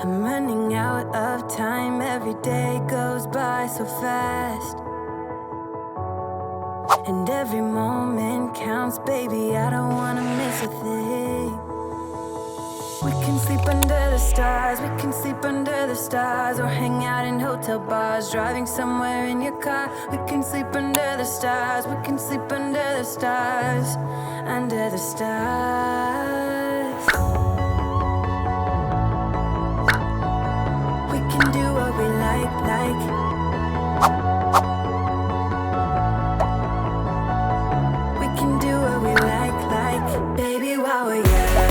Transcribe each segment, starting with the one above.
I'm running out of time, every day goes by so fast. And every moment counts, baby, I don't wanna miss a thing. We can sleep under the stars, we can sleep under the stars, or hang out in hotel bars, driving somewhere in your car. We can sleep under the stars, we can sleep under the stars, under the stars. We can do what we like. We can do what we like, baby, while we're young.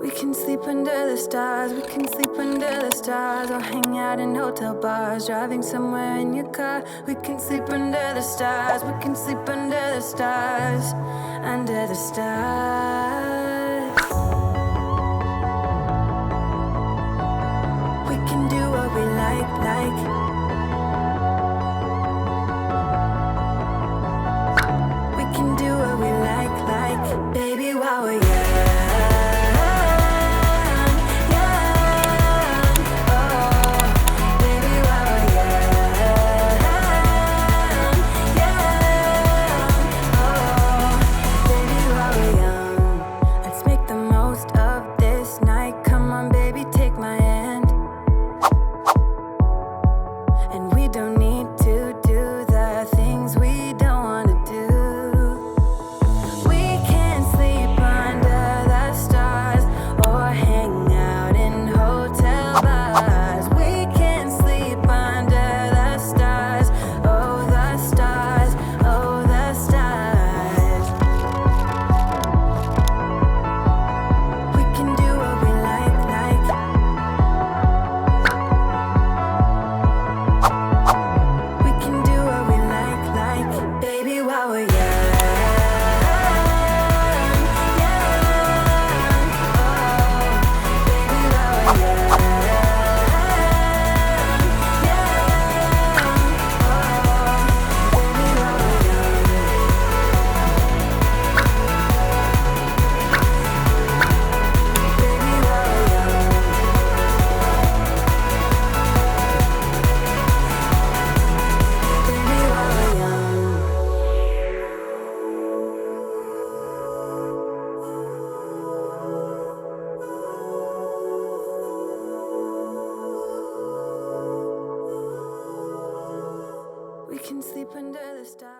We can sleep under the stars, we can sleep under the stars, or hang out in hotel bars, driving somewhere in your car. We can sleep under the stars, we can sleep under the stars, under the stars. We can do what we like. We can do what we like, baby, while we're young. We can sleep under the stars.